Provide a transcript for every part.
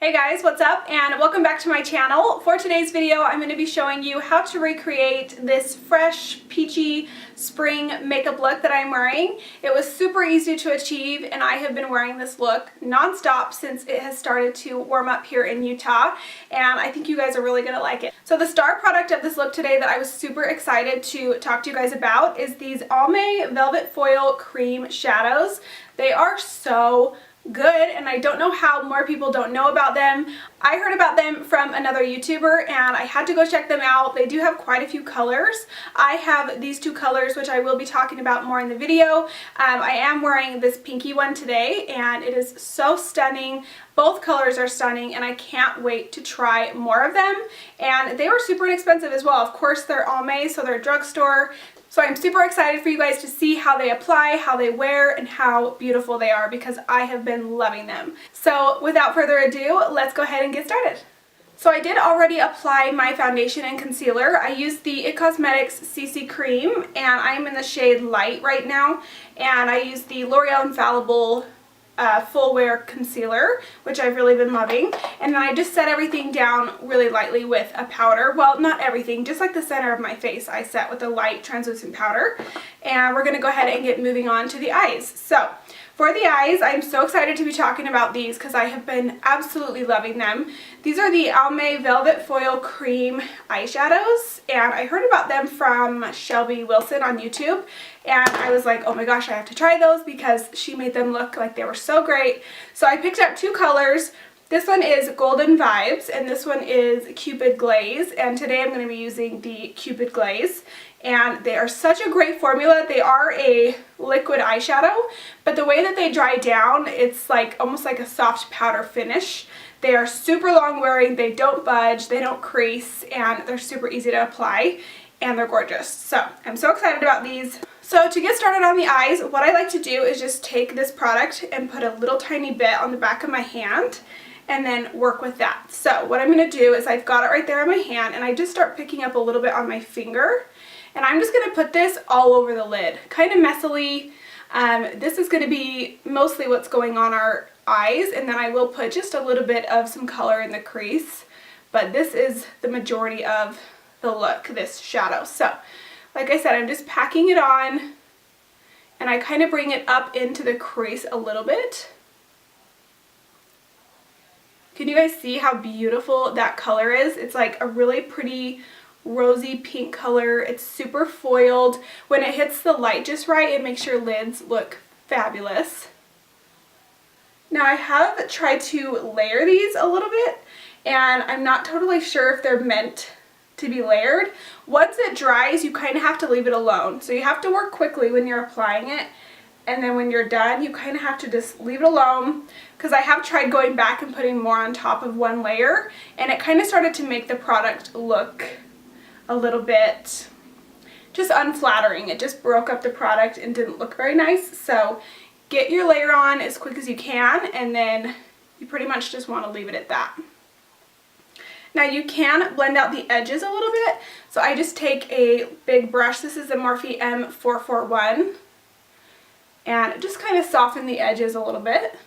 Hey guys, what's up? And welcome back to my channel. For today's video, I'm going to be showing you how to recreate this fresh, peachy spring makeup look that I'm wearing. It was super easy to achieve, and I have been wearing this look non-stop since it has started to warm up here in Utah, and I think you guys are really going to like it. So the star product of this look today that I was super excited to talk to you guys about is these Almay Velvet Foil Cream Shadows. They are so good, and I don't know how more people don't know about them. I heard about them from another YouTuber and I had to go check them out. They do have quite a few colors. I have these two colors, which I will be talking about more in the video. I am wearing this pinky one today and it is so stunning. Both colors are stunning and I can't wait to try more of them. And they were super inexpensive as well. Of course, they're Almay, so they're drugstore. So I'm super excited for you guys to see how they apply, how they wear, and how beautiful they are because I have been loving them. So without further ado, let's go ahead and get started. So I did already apply my foundation and concealer. I used the IT Cosmetics CC Cream and I'm in the shade Light right now. And I used the L'Oreal Infallible Full Wear Concealer, which I've really been loving. And then I just set everything down really lightly with a powder. Well, not everything, just like the center of my face I set with a light translucent powder. And we're going to go ahead and get moving on to the eyes. So for the eyes, I'm so excited to be talking about these because I have been absolutely loving them. These are the Almay Velvet Foil Cream eyeshadows, and I heard about them from Shelby Wilson on YouTube, and I was like, oh my gosh, I have to try those because she made them look like they were so great. So I picked up two colors. This one is Golden Vibes and this one is Cupid Glaze, and today I'm going to be using the Cupid Glaze. And they are such a great formula. They are a liquid eyeshadow, but the way that they dry down, it's like almost like a soft powder finish. They are super long wearing, they don't budge, they don't crease, and they're super easy to apply, and they're gorgeous. So I'm so excited about these. So to get started on the eyes, what I like to do is just take this product and put a little tiny bit on the back of my hand and then work with that. So what I'm going to do is I've got it right there on my hand and I just start picking up a little bit on my finger. And I'm just going to put this all over the lid, kind of messily. This is going to be mostly what's going on our eyes, and then I will put just a little bit of some color in the crease. But this is the majority of the look, this shadow. So, like I said, I'm just packing it on, and I kind of bring it up into the crease a little bit. Can you guys see how beautiful that color is? It's like a really pretty rosy pink color. It's super foiled. When it hits the light just right, it makes your lids look fabulous. Now I have tried to layer these a little bit and I'm not totally sure if they're meant to be layered. Once it dries, you kind of have to leave it alone. So you have to work quickly when you're applying it, and then when you're done, you kind of have to just leave it alone, because I have tried going back and putting more on top of one layer and it kind of started to make the product look a little bit just unflattering. It just broke up the product and didn't look very nice. So get your layer on as quick as you can, and then you pretty much just want to leave it at that. Now you can blend out the edges a little bit. So I just take a big brush. This is the Morphe M441, and just kind of soften the edges a little bit.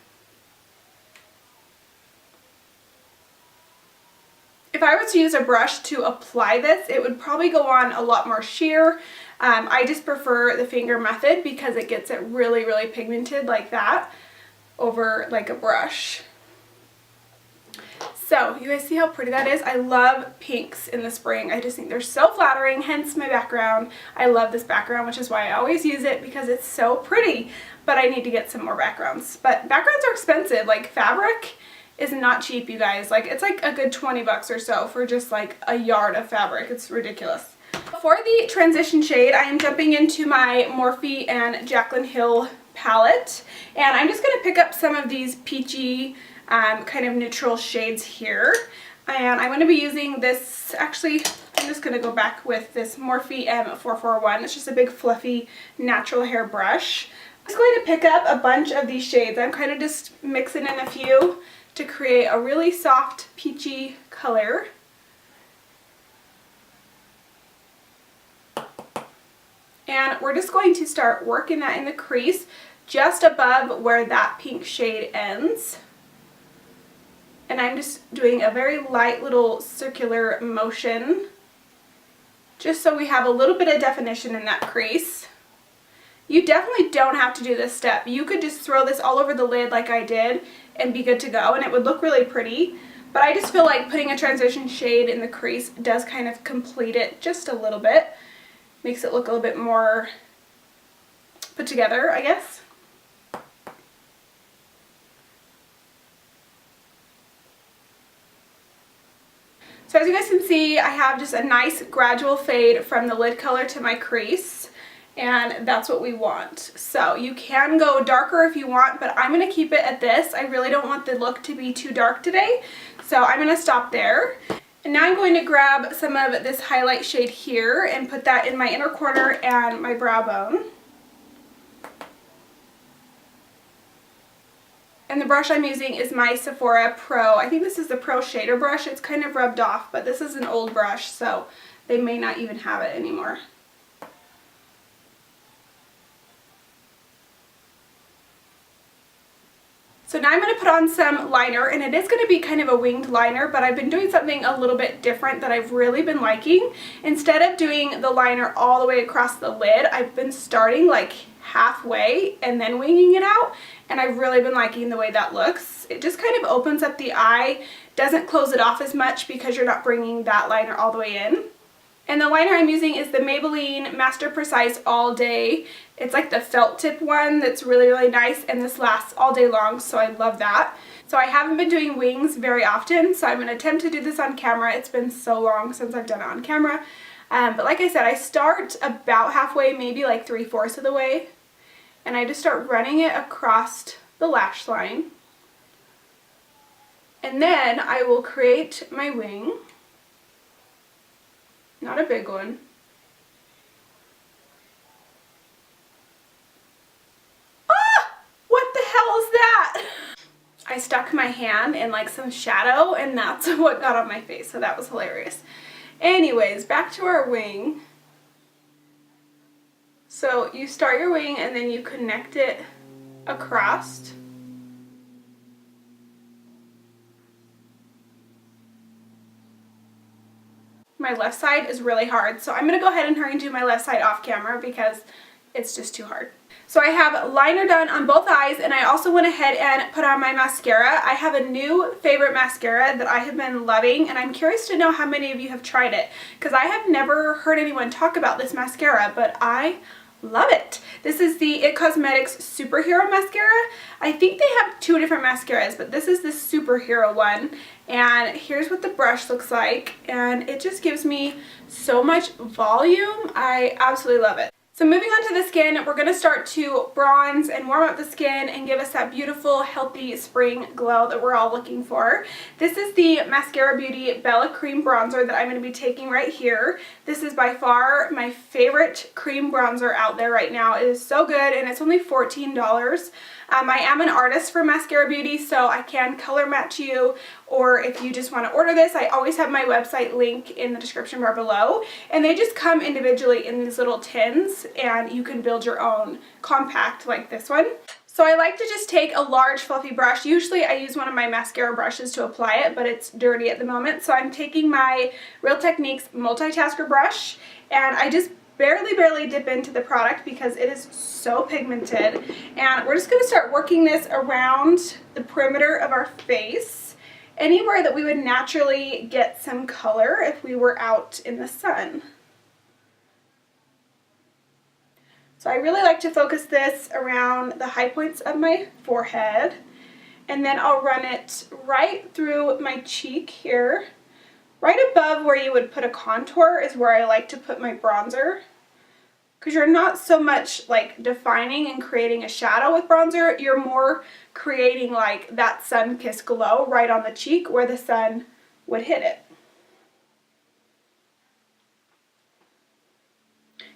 If I were to use a brush to apply this, it would probably go on a lot more sheer. I just prefer the finger method because it gets it really, really pigmented like that over like a brush. So you guys see how pretty that is? I love pinks in the spring. I just think they're so flattering, hence my background. I love this background, which is why I always use it because it's so pretty. But I need to get some more backgrounds. But backgrounds are expensive. Like fabric is not cheap, you guys. Like it's like a good 20 bucks or so for just like a yard of fabric. It's ridiculous. For the transition shade, I am jumping into my Morphe and Jaclyn Hill palette, and I'm just going to pick up some of these peachy kind of neutral shades here, and I'm going to be using this. Actually, I'm just going to go back with this Morphe M441. It's just a big fluffy natural hair brush. I'm just going to pick up a bunch of these shades. I'm kind of just mixing in a few to create a really soft peachy color. And we're just going to start working that in the crease just above where that pink shade ends. And I'm just doing a very light little circular motion just so we have a little bit of definition in that crease. You definitely don't have to do this step. You could just throw this all over the lid like I did and be good to go, and it would look really pretty. But I just feel like putting a transition shade in the crease does kind of complete it just a little bit. Makes it look a little bit more put together, I guess. So as you guys can see, I have just a nice gradual fade from the lid color to my crease, and that's what we want. So you can go darker if you want, but I'm going to keep it at this. I really don't want the look to be too dark today, so I'm going to stop there. And now I'm going to grab some of this highlight shade here and put that in my inner corner and my brow bone. And the brush I'm using is my Sephora Pro. I think this is the Pro Shader brush. It's kind of rubbed off, but this is an old brush, so they may not even have it anymore. So now I'm going to put on some liner, and it is going to be kind of a winged liner, but I've been doing something a little bit different that I've really been liking. Instead of doing the liner all the way across the lid, I've been starting like halfway and then winging it out, and I've really been liking the way that looks. It just kind of opens up the eye, doesn't close it off as much because you're not bringing that liner all the way in. And the liner I'm using is the Maybelline MasterPrecise All Day. It's like the felt tip one that's really, really nice, and this lasts all day long, so I love that. So I haven't been doing wings very often, so I'm going to attempt to do this on camera. It's been so long since I've done it on camera. But like I said, I start about halfway, maybe like 3/4 of the way, and I just start running it across the lash line. And then I will create my wing. Not a big one. Ah! What the hell is that? I stuck my hand in like some shadow, and that's what got on my face, so that was hilarious. Anyways, back to our wing. So you start your wing and then you connect it across. My left side is really hard, so I'm going to go ahead and hurry and do my left side off camera because it's just too hard. So I have liner done on both eyes, and I also went ahead and put on my mascara. I have a new favorite mascara that I have been loving, and I'm curious to know how many of you have tried it because I have never heard anyone talk about this mascara, but I love it. This is the It Cosmetics Superhero Mascara. I think they have two different mascaras, but this is the Superhero one. And here's what the brush looks like, and it just gives me so much volume. I absolutely love it. So moving on to the skin, we're going to start to bronze and warm up the skin and give us that beautiful, healthy spring glow that we're all looking for. This is the Maskcara Beauty Bella Cream Bronzer that I'm going to be taking right here. This is by far my favorite cream bronzer out there right now. It is so good, and it's only $14. I am an artist for Maskcara Beauty, so I can color match you, or if you just want to order this, I always have my website link in the description bar below, and they just come individually in these little tins, and you can build your own compact like this one. So I like to just take a large fluffy brush. Usually I use one of my mascara brushes to apply it, but it's dirty at the moment, so I'm taking my Real Techniques multitasker brush, and I just barely dip into the product because it is so pigmented, and we're just going to start working this around the perimeter of our face, anywhere that we would naturally get some color if we were out in the sun. So I really like to focus this around the high points of my forehead, and then I'll run it right through my cheek here. Right above where you would put a contour is where I like to put my bronzer, because you're not so much like defining and creating a shadow with bronzer, you're more creating like that sun-kissed glow right on the cheek where the sun would hit it.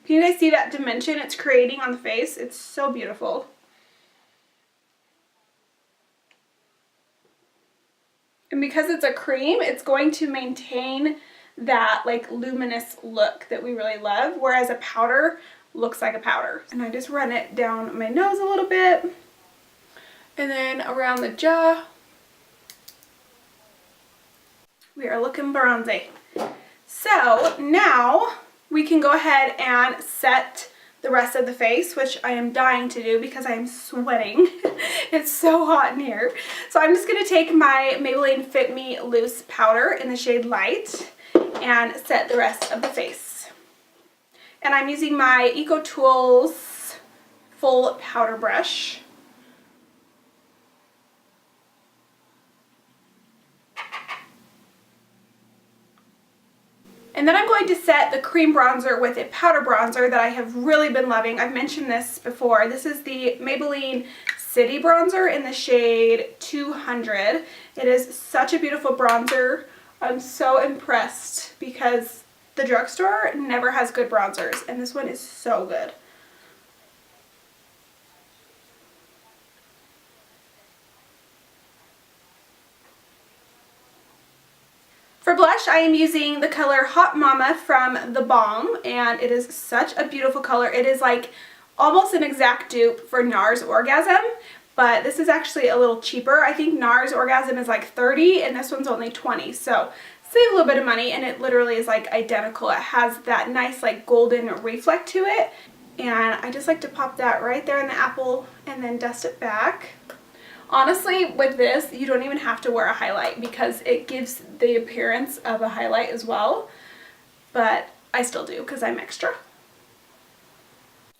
Can you guys see that dimension it's creating on the face? It's so beautiful. And because it's a cream, it's going to maintain that like luminous look that we really love, whereas a powder looks like a powder. And I just run it down my nose a little bit, and then around the jaw, We are looking bronzy. So now we can go ahead and set the rest of the face, which I am dying to do because I am sweating. It's so hot in here. So I'm just going to take my Maybelline Fit Me Loose powder in the shade Light and set the rest of the face. And I'm using my Eco Tools full powder brush. And then I'm going to set the cream bronzer with a powder bronzer that I have really been loving. I've mentioned this before. This is the Maybelline City Bronzer in the shade 200. It is such a beautiful bronzer. I'm so impressed because the drugstore never has good bronzers, and this one is so good. For blush, I am using the color Hot Mama from the Balm, and it is such a beautiful color. It is like almost an exact dupe for NARS Orgasm, but this is actually a little cheaper. I think NARS Orgasm is like $30 and this one's only $20, so save a little bit of money, and it literally is like identical. It has that nice like golden reflect to it, and I just like to pop that right there in the apple and then dust it back. Honestly, with this, you don't even have to wear a highlight because it gives the appearance of a highlight as well, but I still do because I'm extra.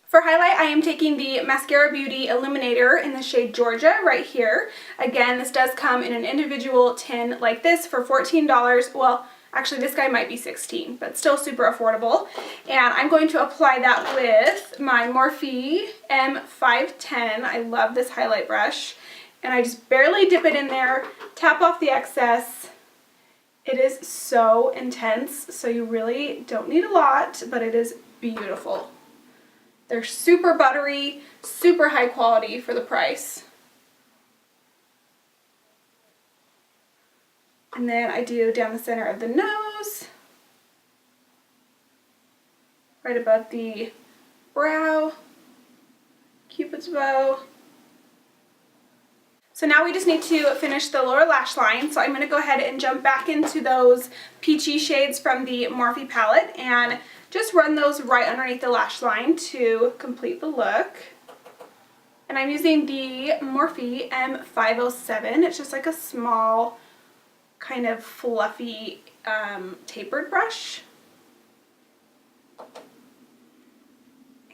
For highlight, I am taking the Maskcara Beauty Illuminator in the shade Georgia right here. Again, this does come in an individual tin like this for $14. Well, actually this guy might be $16, but still super affordable. And I'm going to apply that with my Morphe M510. I love this highlight brush. And I just barely dip it in there, tap off the excess. It is so intense, so you really don't need a lot, but it is beautiful. They're super buttery, super high quality for the price. And then I do down the center of the nose, right above the brow, Cupid's bow. So now we just need to finish the lower lash line. So I'm going to go ahead and jump back into those peachy shades from the Morphe palette and just run those right underneath the lash line to complete the look. And I'm using the Morphe M507. It's just like a small, kind of fluffy, tapered brush.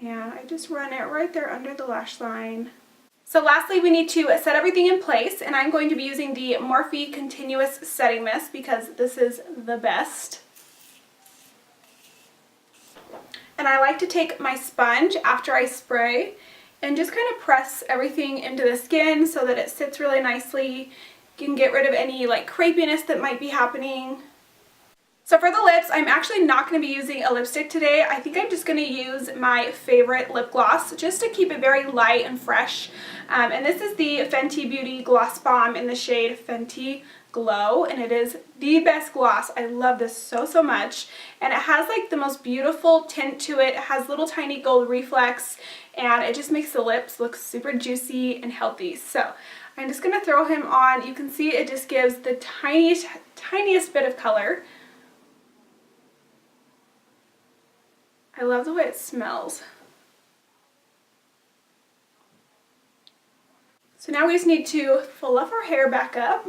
And I just run it right there under the lash line. So lastly, we need to set everything in place, and I'm going to be using the Morphe Continuous Setting Mist because this is the best. And I like to take my sponge after I spray and just kind of press everything into the skin so that it sits really nicely. You can get rid of any like crepiness that might be happening. So for the lips, I'm actually not going to be using a lipstick today. I think I'm just going to use my favorite lip gloss just to keep it very light and fresh. And this is the Fenty Beauty Gloss Bomb in the shade Fenty Glow, and it is the best gloss. I love this so, so much. And it has like the most beautiful tint to it. It has little tiny gold reflex, and it just makes the lips look super juicy and healthy. So I'm just going to throw him on. You can see it just gives the tiniest bit of color. I love the way it smells. So now we just need to fluff our hair back up.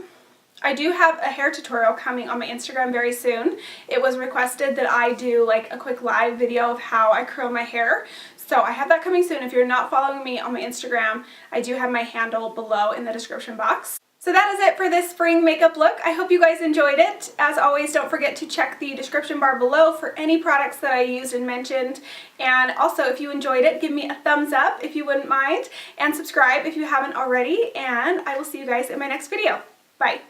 I do have a hair tutorial coming on my Instagram very soon. It was requested that I do like a quick live video of how I curl my hair. So I have that coming soon. If you're not following me on my Instagram, I do have my handle below in the description box. So that is it for this spring makeup look. I hope you guys enjoyed it. As always, don't forget to check the description bar below for any products that I used and mentioned. And also, if you enjoyed it, give me a thumbs up if you wouldn't mind, and subscribe if you haven't already. And I will see you guys in my next video. Bye.